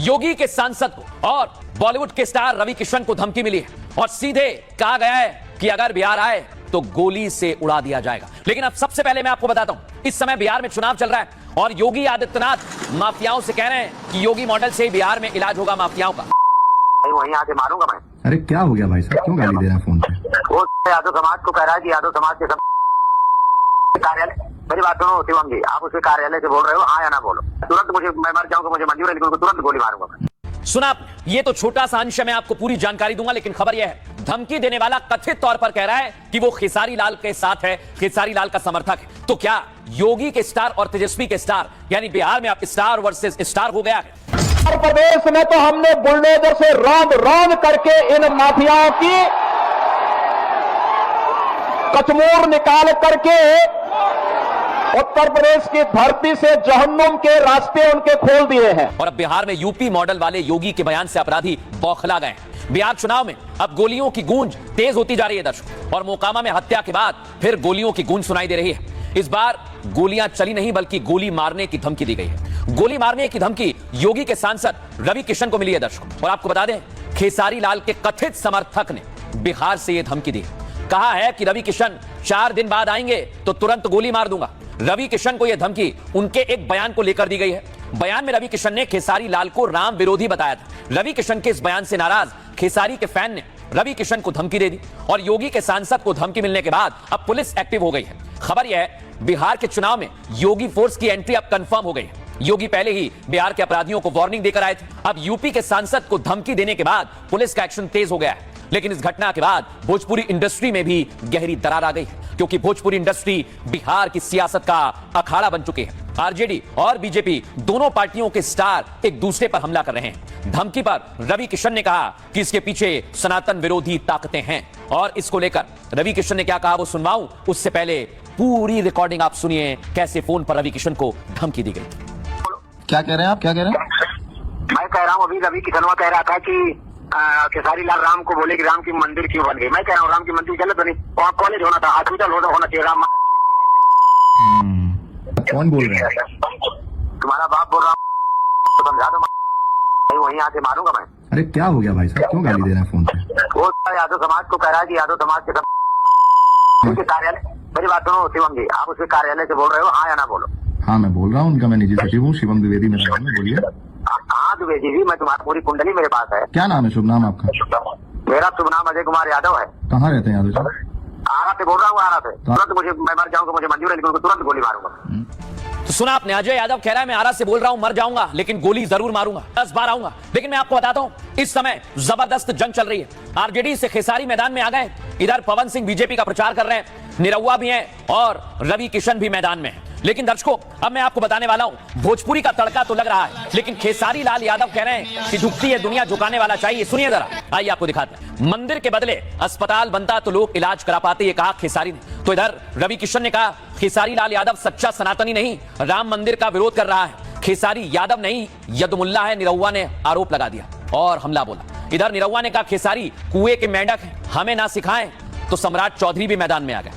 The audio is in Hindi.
योगी के सांसद को और बॉलीवुड के स्टार रवि किशन को धमकी मिली है और सीधे कहा गया है कि अगर बिहार आए तो गोली से उड़ा दिया जाएगा। लेकिन अब सबसे पहले मैं आपको बताता हूं, इस समय बिहार में चुनाव चल रहा है और योगी आदित्यनाथ माफियाओं से कह रहे हैं कि योगी मॉडल से ही बिहार में इलाज होगा माफियाओं का। वहीं आके मारूंगा मैं। अरे क्या हो गया भाई साहब, क्यों गाली दे रहे हैं फोन पे? वो यादव समाज को कह रहा है कि यादव समाज के सब कार्यालय, मेरी बात सुनो शिवम जी, आप उसके कार्यालय से बोल रहे हो, हाँ या ना बोलो। तुरंत मुझे, मैं मर जाऊंगा मुझे मंजूर है, लेकिन उनको तुरंत गोली मारूंगा मैं। सुना, ये तो छोटा सा अंश है, मैं आपको पूरी जानकारी दूंगा, लेकिन खबर यह है धमकी देने वाला कथित तौर पर कह रहा है कि वो खेसारी लाल के साथ है, खेसारी लाल का समर्थक है। तो क्या योगी के स्टार और तेजस्वी के स्टार, यानी बिहार में अब स्टार वर्सेस स्टार हो गया है? उत्तर प्रदेश में तो हमने बुलडोजर से रौंद रौंद करके इन माफियाओं की कचमूर निकाल करके उत्तर प्रदेश की धरती से जहन्नुम के रास्ते उनके खोल दिए हैं। और अब बिहार में यूपी मॉडल वाले योगी के बयान से अपराधी बौखला गए हैं। बिहार चुनाव में अब गोलियों की गूंज तेज होती जा रही है दर्शकों, और मोकामा में हत्या के बाद फिर गोलियों की गूंज सुनाई दे रही है। इस बार गोलियां चली नहीं बल्कि गोली मारने की धमकी दी गई है। गोली मारने की धमकी योगी के सांसद रवि किशन को मिली है दर्शकों, और आपको बता दें खेसारी लाल के कथित समर्थक ने बिहार से यह धमकी दी। कहा है कि रवि किशन 4 दिन बाद आएंगे तो तुरंत गोली मार दूंगा। रवि किशन को यह धमकी उनके एक बयान को लेकर दी गई है। बयान में रवि किशन ने खेसारी लाल को राम विरोधी बताया था। रवि किशन के इस बयान से नाराज खेसारी के फैन ने रवि किशन को धमकी दे दी, और योगी के सांसद को धमकी मिलने के बाद अब पुलिस एक्टिव हो गई है। खबर यह है बिहार के चुनाव में योगी फोर्स की एंट्री अब कंफर्म हो गई है। योगी पहले ही बिहार के अपराधियों को वार्निंग देकर आए थे। अब यूपी के सांसद को धमकी देने के बाद पुलिस का एक्शन तेज हो गया है। लेकिन इस घटना के बाद भोजपुरी इंडस्ट्री में भी गहरी दरार आ गई है, क्योंकि भोजपुरी इंडस्ट्री बिहार की सियासत का अखाड़ा बन चुके हैं। आरजेडी और बीजेपी दोनों पार्टियों के स्टार एक दूसरे पर हमला कर रहे हैं। धमकी पर रवि किशन ने कहा कि इसके पीछे सनातन विरोधी ताकतें हैं, और इसको लेकर रवि किशन ने क्या कहा वो सुनवाऊं, उससे पहले पूरी रिकॉर्डिंग आप सुनिए कैसे फोन पर रवि किशन को धमकी दी गई। क्या कह रहे हैं आप, क्या कह रहे हैं? मैं कह रहा हूँ अभी रवि किशनवा कह रहा था कि खेसारी लाल राम को बोले कि राम की मंदिर क्यों बन गई। मैं कह रहा हूँ राम की मंदिर गलत बनी, वहाँ कॉलेज होना था, हॉस्पिटल होना चाहिए। राम कौन बोल रहे हैं? तुम्हारा बाप बोल रहा हूँ, समझा दो, वहीं आके मारूंगा मैं। अरे क्या हो गया भाई साहब, क्यों गाली दे रहे हैं फोन पे? वो यादव समाज को कह रहा है कि यादव समाज के सब उनके कार्यालय, मेरी बात सुनो शिवम जी, आप उसके कार्यालय से बोल रहे हो, हाँ या ना बोलो। हाँ मैं बोल रहा हूँ, उनका मैं निजी सचिव हूँ, शिवम द्विवेदी मेरा नाम है, बोलिए। हाँ द्विवेदी जी, मैं तुम्हारी पूरी कुंडली मेरे पास है। क्या नाम है, शुभ नाम आपका? मेरा शुभ नाम अजय कुमार यादव है। कहाँ रहते हैं यादव साहब? आरा से बोल रहा हूँ, आरा से। तुरंत मुझे, मैं मर जाऊंगा मुझे मंजूर है, लेकिन उनको तुरंत गोली मारूंगा। तो सुना आपने, अजय यादव कह रहा है मैं आरा से बोल रहा हूं, मर जाऊंगा लेकिन गोली जरूर मारूंगा, 10 बार आऊंगा। लेकिन मैं आपको बताता हूं इस समय जबरदस्त जंग चल रही है। आरजेडी से खेसारी मैदान में आ गए, इधर पवन सिंह बीजेपी का प्रचार कर रहे हैं, निरहुआ भी हैं और रवि किशन भी मैदान में है। लेकिन दर्शकों अब मैं आपको बताने वाला हूं, भोजपुरी का तड़का तो लग रहा है, लेकिन खेसारी लाल यादव कह रहे हैं कि झुकती है दुनिया झुकाने वाला चाहिए। सुनिए जरा, आइए आपको दिखाते हैं। मंदिर के बदले अस्पताल बनता तो लोग इलाज करा पाते, ये कहा खेसारी ने। तो इधर रवि किशन ने कहा खेसारी लाल यादव सच्चा सनातनी नहीं, राम मंदिर का विरोध कर रहा है। खेसारी यादव नहीं यदुमुल्ला है, निरहुआ ने आरोप लगा दिया और हमला बोला। इधर निरहुआ ने कहा खेसारी कुएं के मेंढक हैं, हमें ना सिखाएं। तो सम्राट चौधरी भी मैदान में आ गए।